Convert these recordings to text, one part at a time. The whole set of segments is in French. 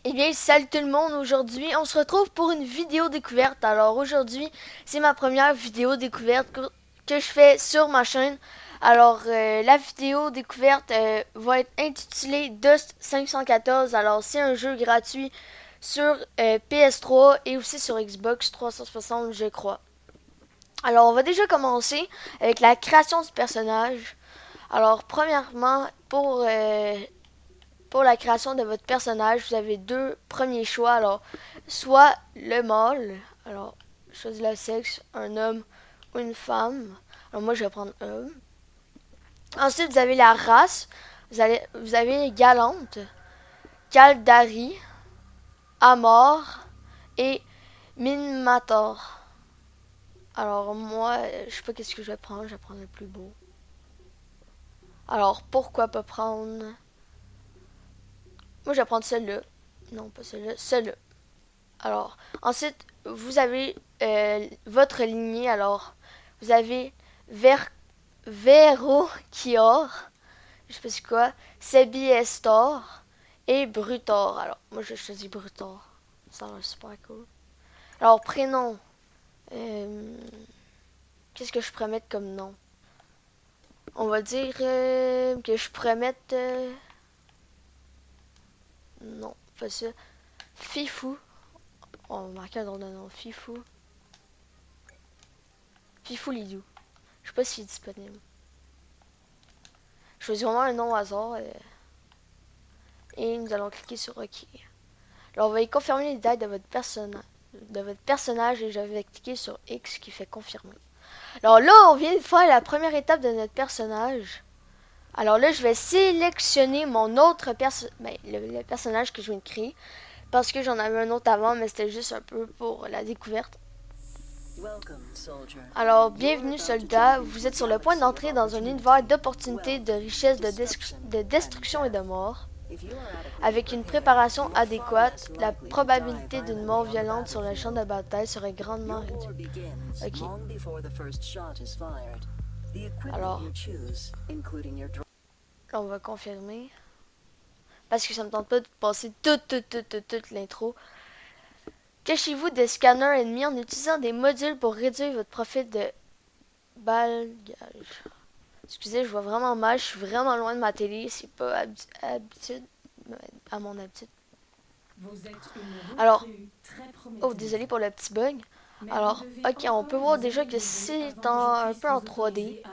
Eh bien, salut tout le monde, aujourd'hui on se retrouve pour une vidéo découverte. Alors aujourd'hui, c'est ma première vidéo découverte que je fais sur ma chaîne. Alors la vidéo découverte va être intitulée Dust 514. Alors c'est un jeu gratuit sur PS3 et aussi sur Xbox 360 je crois. Alors on va déjà commencer avec la création du personnage. Alors premièrement, pour la création de votre personnage, vous avez deux premiers choix. Alors, soit le mâle, alors choisir le sexe, un homme ou une femme. Alors moi, je vais prendre homme. Ensuite, vous avez la race. Vous avez Galante, Caldari, Amor et Minmator. Alors moi, je sais pas qu'est-ce que je vais prendre. Je vais prendre le plus beau. Alors pourquoi pas prendre... Moi, je vais prendre celui-là. Non, pas celui-là. Celui-là. Alors, ensuite, vous avez votre lignée. Alors, vous avez Verrochior, je sais pas c'est quoi, Sebiestor et Brutor. Alors, moi, je choisis Brutor. Ça a l'air super cool. Alors, prénom. Euh, Qu'est-ce que je pourrais mettre comme nom? On va dire que je pourrais mettre... non, pas ça. Fifou. On va marquer un drôle de nom. Fifou. Fifou Lidou. Je sais pas s'il est disponible. Je choisis vraiment un nom au hasard et nous allons cliquer sur OK. Alors on va y confirmer les détails de votre personnage et je vais cliquer sur X qui fait confirmer. Alors là, on vient de faire la première étape de notre personnage. Alors là, je vais sélectionner mon autre le personnage que je viens de créer parce que j'en avais un autre avant, mais c'était juste un peu pour la découverte. Alors, bienvenue soldat, vous êtes sur le point d'entrer dans un univers d'opportunités, de richesse, de destruction et de mort. Avec une préparation adéquate, la probabilité d'une mort violente sur le champ de bataille serait grandement réduite. Ok. Alors, là, on va confirmer. Parce que ça me tente pas de passer toute l'intro. Cachez-vous des scanners ennemis en utilisant des modules pour réduire votre profil de bagage. Excusez, je vois vraiment mal, je suis vraiment loin de ma télé, c'est pas habitude à mon habitude. Alors, oh désolé pour le petit bug. Alors, ok, on peut voir déjà que c'est un peu en 3D.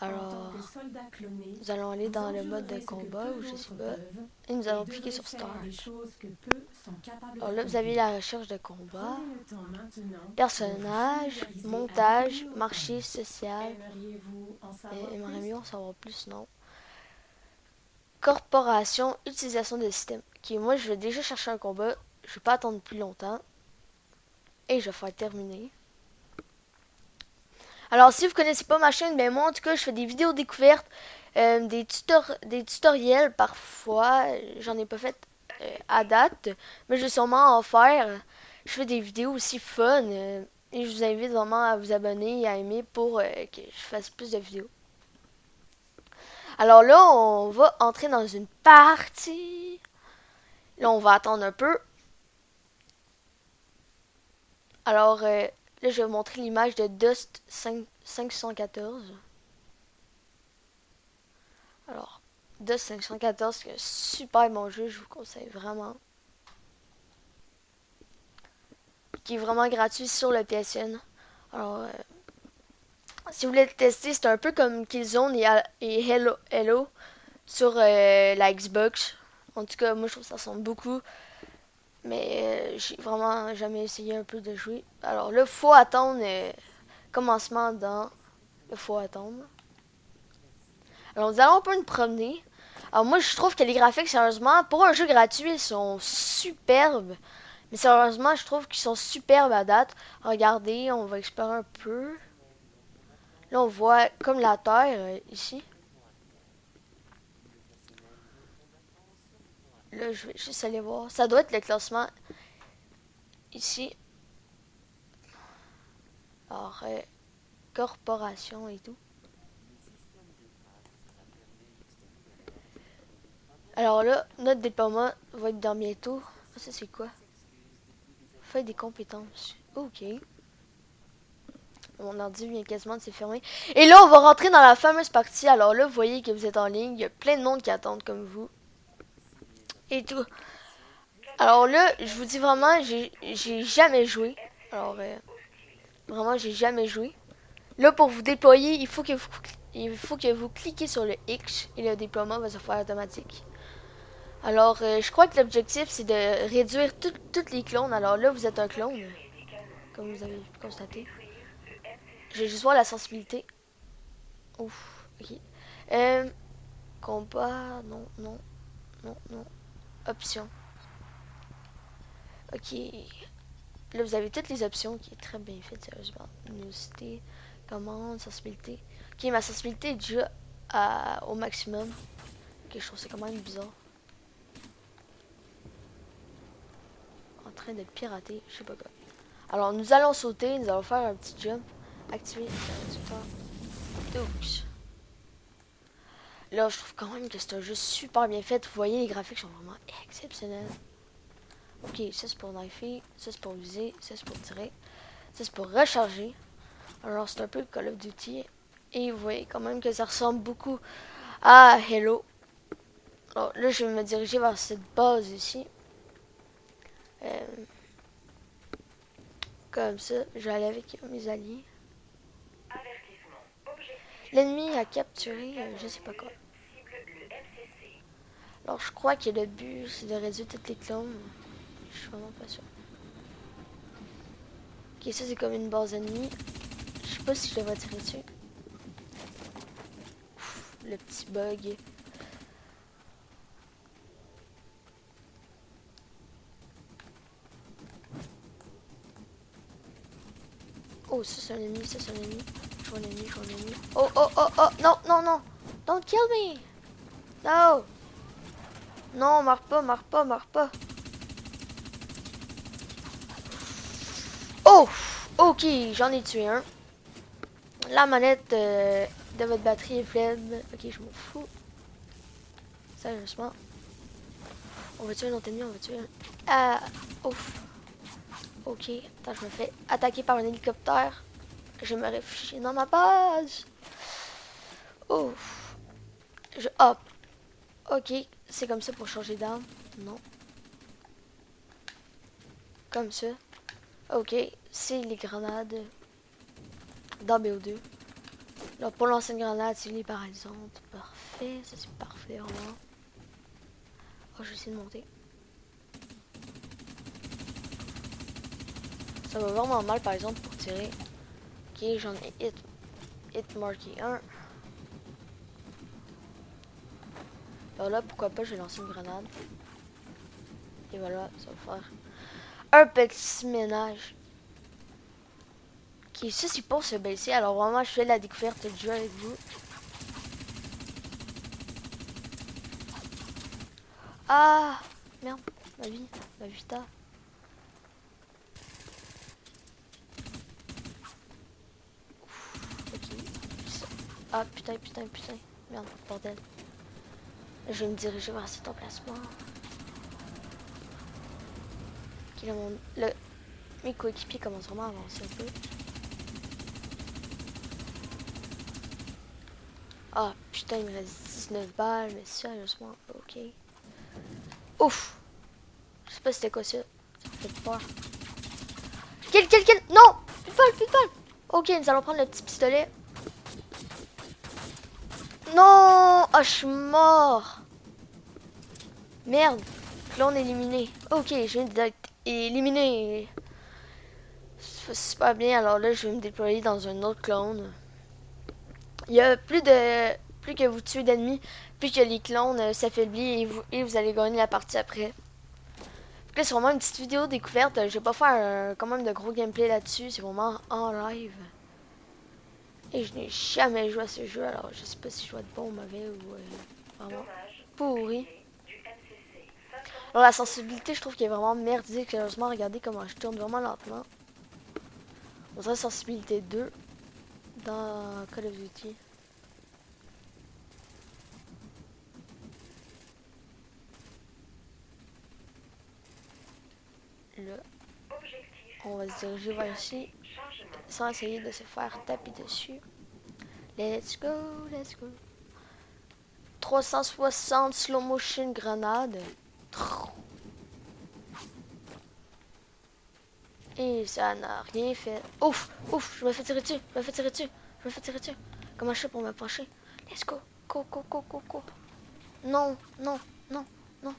Alors, nous allons aller dans le mode de combat ou je sais pas. Et nous allons cliquer sur Start. Alors là, vous avez la recherche de combat, personnage, montage, marché social. Aimerait mieux en savoir plus, non? Corporation, utilisation de système. Ok, moi je vais déjà chercher un combat. Je vais pas attendre plus longtemps. Et je vais faire terminer. Alors si vous connaissez pas ma chaîne, ben moi en tout cas je fais des vidéos découvertes, des tutoriels parfois. J'en ai pas fait à date, mais je vais sûrement en faire. Je fais des vidéos aussi fun et je vous invite vraiment à vous abonner et à aimer pour que je fasse plus de vidéos. Alors là, on va entrer dans une partie. Là, on va attendre un peu. Alors, là, je vais vous montrer l'image de Dust 514. Alors, Dust 514, c'est un super bon jeu, je vous conseille vraiment. Qui est vraiment gratuit sur le PSN. Alors, si vous voulez le tester, c'est un peu comme Killzone et Hello sur la Xbox. En tout cas, moi, je trouve que ça ressemble beaucoup. Mais j'ai vraiment jamais essayé un peu de jouer. Alors là, faut attendre commencement dans... Il faut attendre. Alors nous allons un peu nous promener. Alors moi, je trouve que les graphiques, sérieusement, pour un jeu gratuit, ils sont superbes. Mais sérieusement, je trouve qu'ils sont superbes à date. Regardez, on va explorer un peu. Là, on voit comme la Terre, ici. Là, je vais juste aller voir. Ça doit être le classement ici. Alors, corporation et tout. Alors là, notre déploiement va être dans bientôt. Ah, ça c'est quoi? Feuille des compétences. Ok. Mon ordi vient quasiment de se fermer. Et là, on va rentrer dans la fameuse partie. Alors là, vous voyez que vous êtes en ligne. Il y a plein de monde qui attendent comme vous. Et tout. Alors là, je vous dis vraiment, j'ai jamais joué. Alors, vraiment, j'ai jamais joué. Là, pour vous déployer, il faut que vous cliquez sur le X et le déploiement va se faire automatique. Alors, je crois que l'objectif, c'est de réduire toutes les clones. Alors là, vous êtes un clone, comme vous avez pu constater. Je vais juste voir la sensibilité. Ouf, ok. Combat, non, non, non, non. Options. Ok. Là, vous avez toutes les options qui est très bien fait, sérieusement. Luminosité, commande, sensibilité. Ok, ma sensibilité est déjà au maximum. Ok, je trouve ça quand même bizarre. En train de pirater, je sais pas quoi. Alors, nous allons sauter, nous allons faire un petit jump. Activer le résultat. Oups. Là, je trouve quand même que c'est un jeu super bien fait. Vous voyez, les graphiques sont vraiment exceptionnels. Ok, ça c'est pour knifer, ça c'est pour viser, ça c'est pour tirer, ça c'est pour recharger. Alors, c'est un peu Call of Duty. Et vous voyez quand même que ça ressemble beaucoup à Halo. Alors là, je vais me diriger vers cette base ici. Euh, comme ça, je vais aller avec mes alliés. L'ennemi a capturé, je sais pas quoi. Alors, je crois que le but, c'est de réduire toutes les clones. Je suis vraiment pas sûr. Ok, ça, c'est comme une base ennemie. Je sais pas si je devrais tirer dessus. Ouf, le petit bug. Oh, ça, c'est un ennemi, ça, c'est un ennemi. Je vois un ennemi, je vois un ennemi. Oh, oh, oh, oh, non, non, non. Don't kill me. No. Non, marre pas, marre pas, marre pas. Oh, ok, j'en ai tué un. La manette de votre batterie est faible. Ok, je m'en fous. Sérieusement. On va tuer un autre ennemi, on va tuer un... Ah, ouf. Ok, attends, je me fais attaquer par un hélicoptère. Je me réfugie dans ma base. Ouf. Hop. Ok, c'est comme ça pour changer d'arme. Non. Comme ça. Ok, c'est les grenades dans BO2. Là, pour lancer une grenade, c'est les paralysantes. Parfait, ça c'est parfait, vraiment. Oh, je vais essayer de monter. Ça va vraiment mal, par exemple, pour tirer. Ok, j'en ai hit marqué 1. Alors là, pourquoi pas, je vais lancer une grenade. Et voilà, ça va faire un petit ménage. Ok, ça c'est pour se baisser. Alors vraiment, je fais la découverte du jeu avec vous. Ah, merde, ma vita. Ok. Ah, putain, putain, putain. Merde, bordel. Je vais me diriger vers cet emplacement. Ok, là, mes coéquipiers commencent vraiment à avancer un peu. Ah, putain, il me reste 19 balles, mais sérieusement, ok. Ouf! Je sais pas c'était quoi ça. Ça me fait peur. Kill! Non! Plus de balle! Ok, nous allons prendre le petit pistolet. Non! Ah, je suis mort! Merde! Clone éliminé. Ok, je viens d'être éliminé. C'est pas bien, alors là, je vais me déployer dans un autre clone. Il y a plus que vous tuez d'ennemis, plus que les clones s'affaiblissent et vous allez gagner la partie après. Là, c'est vraiment une petite vidéo découverte. Je vais pas faire quand même de gros gameplay là-dessus. C'est vraiment en live. Et je n'ai jamais joué à ce jeu, alors je sais pas si je dois être bon ou mauvais ou vraiment pourri. Alors la sensibilité, je trouve qu'elle est vraiment merdique. Sérieusement, regardez comment je tourne vraiment lentement. On dirait sensibilité 2 dans Call of Duty. On va se diriger vers ici sans essayer de se faire taper dessus. Let's go, let's go. 360 slow motion grenade. Et ça n'a rien fait. Ouf, ouf, je me fais tirer dessus, je me fais tirer dessus, je me fais tirer dessus. Comment je fais pour me pencher? Let's go, go, go, go, go, go. Non, non, non, non.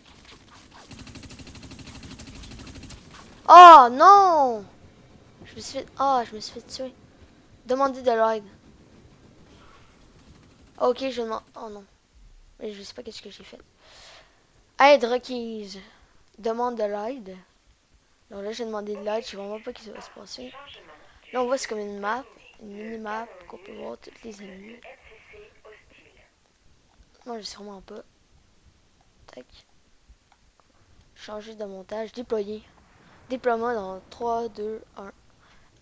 Oh non! Je me suis fait... Oh, je me suis fait tuer. Demandez de l'aide. Ok, je demande... Oh non. Mais je sais pas qu'est-ce que j'ai fait. Aide requise. Demande de l'aide. Donc là, j'ai demandé de l'aide. Je sais vraiment pas ce qui va se passer. Là, on voit c'est comme une map. Une mini-map qu'on peut voir tous les ennemis. Moi, je sais vraiment pas. Tac. Changer de montage. Déployer. Déploiement dans 3, 2, 1.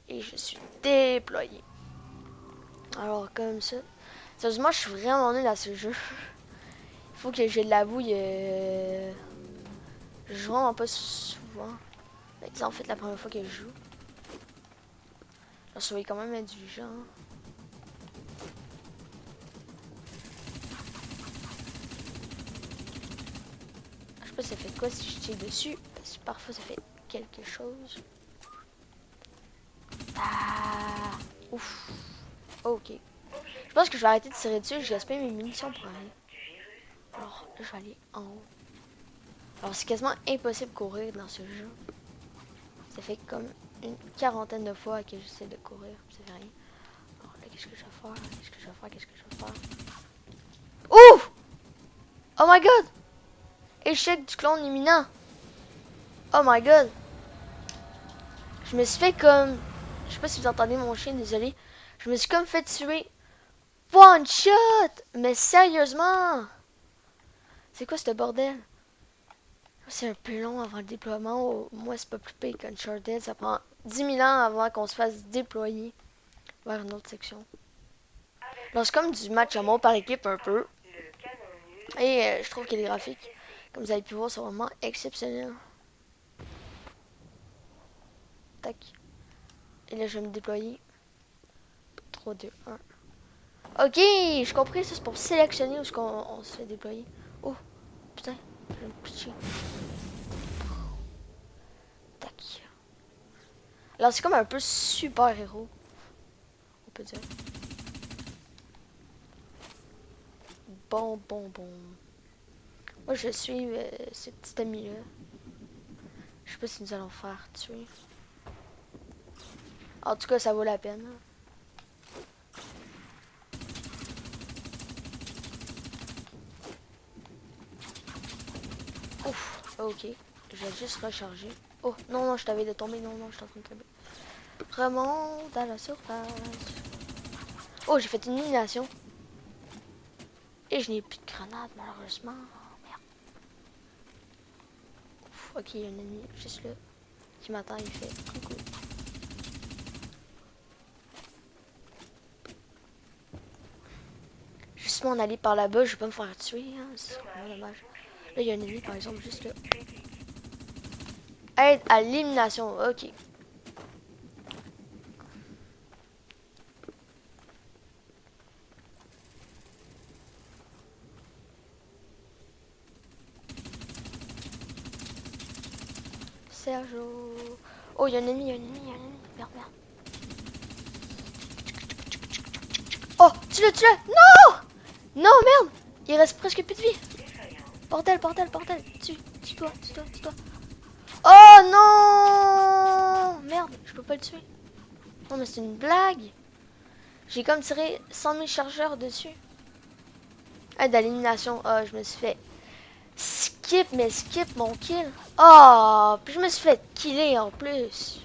Et je suis déployé. Alors, comme ça. Sérieusement, je suis vraiment nul à ce jeu. Il faut que je l'avoue. Je joue vraiment pas souvent. C'est en fait la première fois que je joue. Je suis quand même indulgent. Je sais pas ça fait quoi si je tire dessus. Parce que parfois ça fait quelque chose. Ah, ouf. Ok. Je pense que je vais arrêter de tirer dessus. Je gaspille mes munitions pour rien. Alors là, je vais aller en haut. Alors c'est quasiment impossible de courir dans ce jeu. Ça fait comme une quarantaine de fois que j'essaie de courir. Ça fait rien. Alors là, qu'est-ce que je vais faire? Qu'est-ce que je vais faire? Qu'est-ce que je vais faire? Ouf! Oh my god! Échec du clone imminent. Oh my god. Je me suis fait comme... Je sais pas si vous entendez mon chien, désolé. Je me suis comme fait tuer. One shot! Mais sérieusement? C'est quoi ce bordel? C'est un peu long avant le déploiement. Oh, moi, c'est pas plus pire qu'Uncharted. Ça prend 10 000 ans avant qu'on se fasse déployer vers une autre section. Donc, c'est comme du match à mort par équipe un peu. Et je trouve que les graphiques, comme vous avez pu voir, sont vraiment exceptionnels. Tac. Et là, je vais me déployer. 3, 2, 1. Ok, j'ai compris. Ça, c'est pour sélectionner où on se fait déployer. Oh, putain. Je vais me pitcher. Tac. Alors, c'est comme un peu super-héros. On peut dire. Bon. Moi, je suis ce petit ami-là. Je sais pas si nous allons faire tuer. En tout cas, ça vaut la peine. Ouf, ok. Je vais juste recharger. Oh, non, je t'avais de tomber. Non, je suis en train de tomber. Remonte à la surface. Oh, j'ai fait une élimination. Et je n'ai plus de grenade, malheureusement. Merde. Ouf, ok, il y a un ennemi juste là qui m'attend. Il fait coucou. Juste m'en aller par là-bas, je vais pas me faire tuer. Hein. C'est vraiment dommage. Là, il y a un ennemi, par exemple, juste là. Aide à l'élimination. Ok. Sergio. Oh, il y a un ennemi, Merde. Oh, tu l'as. Non, merde. Il reste presque plus de vie. Bordel. Tue-toi. Oh non. Merde, je peux pas le tuer. Non, mais c'est une blague. J'ai comme tiré 100 000 chargeurs dessus. Aide à l'élimination. Oh, je me suis fait skip mon kill. Oh, puis je me suis fait killer en plus.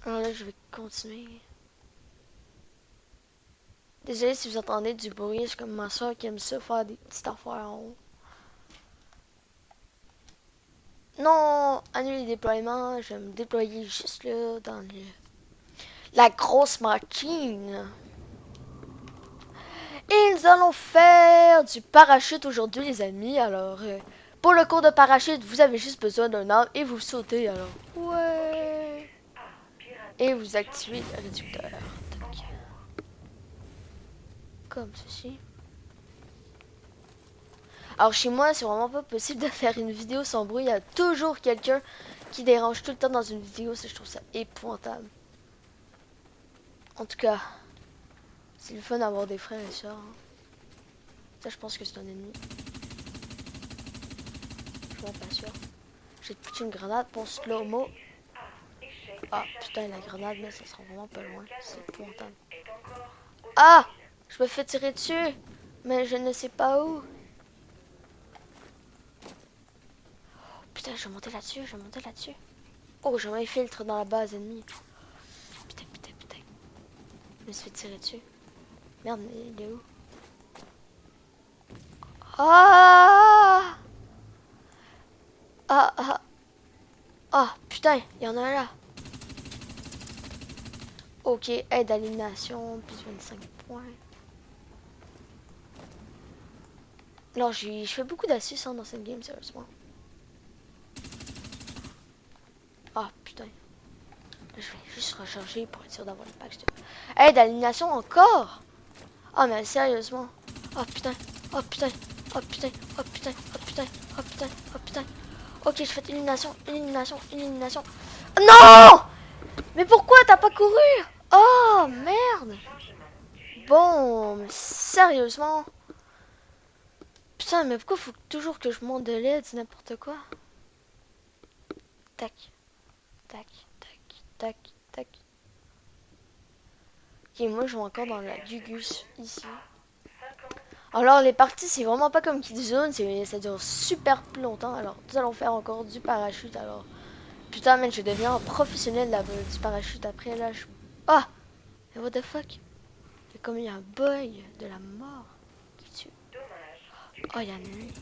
Alors là, je vais continuer. Désolé si vous entendez du bruit, c'est comme ma soeur qui aime ça faire des petites affaires en haut. Non, annuler les déploiements, je vais me déployer juste là dans la grosse machine. Et nous allons faire du parachute aujourd'hui les amis, alors Pour le cours de parachute, vous avez juste besoin d'un arme et vous sautez alors. Ouais. Et vous activez le réducteur. Tac. Comme ceci. Alors chez moi, c'est vraiment pas possible de faire une vidéo sans bruit. Il y a toujours quelqu'un qui dérange tout le temps dans une vidéo. Ça, je trouve ça épouvantable. En tout cas, c'est le fun d'avoir des frères et sœurs. Hein. Ça, je pense que c'est un ennemi. Je suis pas sûr. J'ai pitché une grenade pour slow-mo. Ah, putain, la grenade, là, ça sera vraiment pas loin. C'est épouvantable. Ah! Je me fais tirer dessus. Mais je ne sais pas où. Putain, je vais monter là-dessus, je vais monter là-dessus. Oh, j'ai un filtre dans la base ennemie. Putain, putain, putain. Je me suis fait tirer dessus. Merde, mais il est où? Ah! Ah, ah. Ah, putain, il y en a un là. Ok, aide à l'élimination, plus 25 points. Alors, je fais beaucoup d'assists hein, dans cette game, sérieusement. Ah, putain. Là, je vais juste recharger pour être sûr d'avoir le pack. Aide à l'élimination encore? Ah, mais sérieusement. Oh, putain. Oh, putain. Oh, putain. Oh, putain. Oh, putain. Oh, putain. Oh, putain. Ok, je fais élimination, élimination, élimination. Non! Mais pourquoi t'as pas couru? Oh, merde. Bon, mais sérieusement. Putain, mais pourquoi faut toujours que je monte de l'aide, c'est n'importe quoi. Tac, tac, tac, tac, tac. Ok, moi je vais encore dans la Gugus ici. Alors les parties c'est vraiment pas comme Killzone, ça dure super plus longtemps. Alors nous allons faire encore du parachute alors. Putain man, je vais devenir un professionnel là, du parachute après là. Ah! Mais what the fuck? C'est comme il y a un boy de la mort qui tue. Oh, il y a nuit.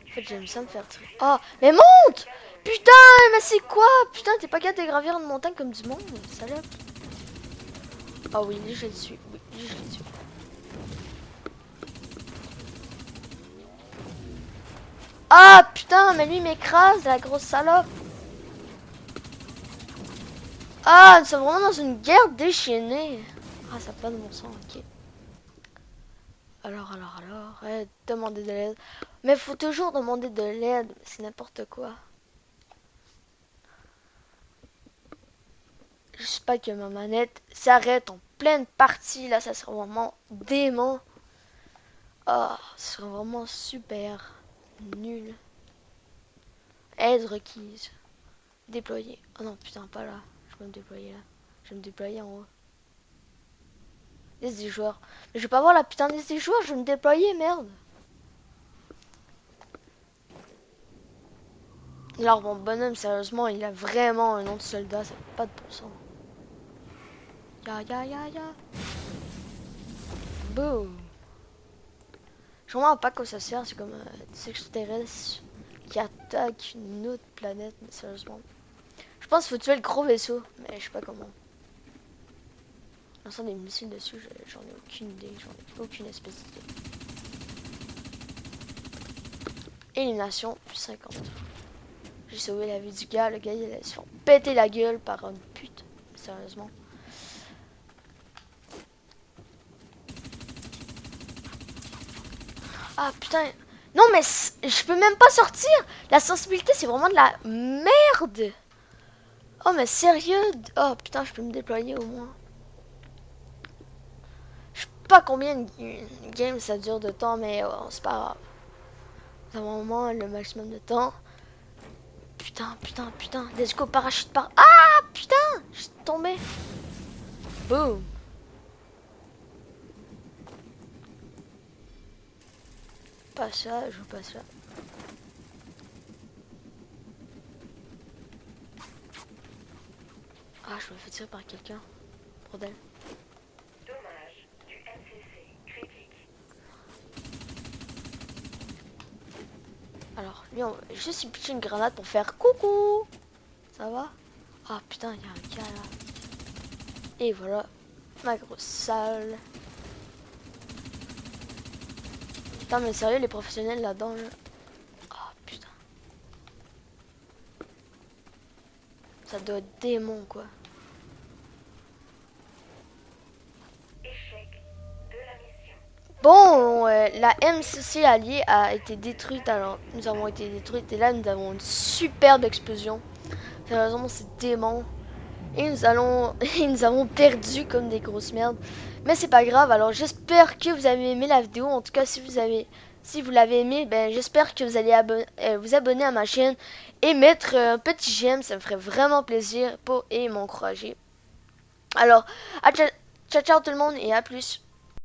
En fait, j'aime ça me faire tirer. Oh, mais monte! Putain, mais c'est quoi? Putain, t'es pas capable de gravir une montagne comme du monde, salope. Oh oui, lui je le suis. Oui, lui je le suis. Ah putain, mais lui m'écrase, la grosse salope. Ah, nous sommes vraiment dans une guerre déchaînée. Ah, ça n'a pas de bon sens, ok. Alors, demander de l'aide. Mais faut toujours demander de l'aide, c'est n'importe quoi. Juste pas que ma manette s'arrête en pleine partie, là, ça serait vraiment dément. Oh, ce serait vraiment super nul. Aide requise. Déployer. Oh non, putain, pas là. Je vais me déployer là. Je vais me déployer en haut. Liste des joueurs. Mais je vais pas voir la putain de liste des joueurs, je vais me déployer, merde. Alors mon bonhomme, sérieusement, il a vraiment un nom de soldat, ça fait pas de bon sens. Ya ya ya ya. Boum. Je comprends pas à quoi ça sert, c'est comme des extraterrestres qui attaquent une autre planète, mais sérieusement. Je pense qu'il faut tuer le gros vaisseau, mais je sais pas comment. Lançant des missiles dessus, j'en ai aucune idée, j'en ai aucune espèce d'idée. Élimination, plus 50. J'ai sauvé la vie du gars, le gars il allait se faire péter la gueule par une pute, sérieusement. Ah putain, non mais je peux même pas sortir. La sensibilité c'est vraiment de la merde. Oh mais sérieux? Oh putain, je peux me déployer au moins. Je sais pas combien de game ça dure de temps, mais oh, c'est pas grave. C'est vraiment le maximum de temps. Putain, putain, putain. Let's go, parachute par... Ah, putain, je suis tombé. Boum. Pas ça, je veux pas ça. Ah, je me fais tirer par quelqu'un. Bordel. Dommage du MCC critique. Alors, lui, on va juste y pitcher une grenade pour faire coucou. Ça va? Ah, putain, il y a un gars là. Et voilà, ma grosse salle. Attends, mais sérieux, les professionnels là-dedans, là. Oh, putain. Ça doit être démon, quoi. Échec de la mission. Bon, la MCC alliée a été détruite, alors nous avons été détruites et là nous avons une superbe explosion. Sérieusement, c'est démon. Et et nous avons perdu comme des grosses merdes. Mais c'est pas grave, alors j'espère que vous avez aimé la vidéo. En tout cas, si vous l'avez aimé, ben j'espère que vous allez vous abonner à ma chaîne et mettre un petit j'aime, ça me ferait vraiment plaisir et m'encourager. Alors, ciao ciao tout le monde et à plus.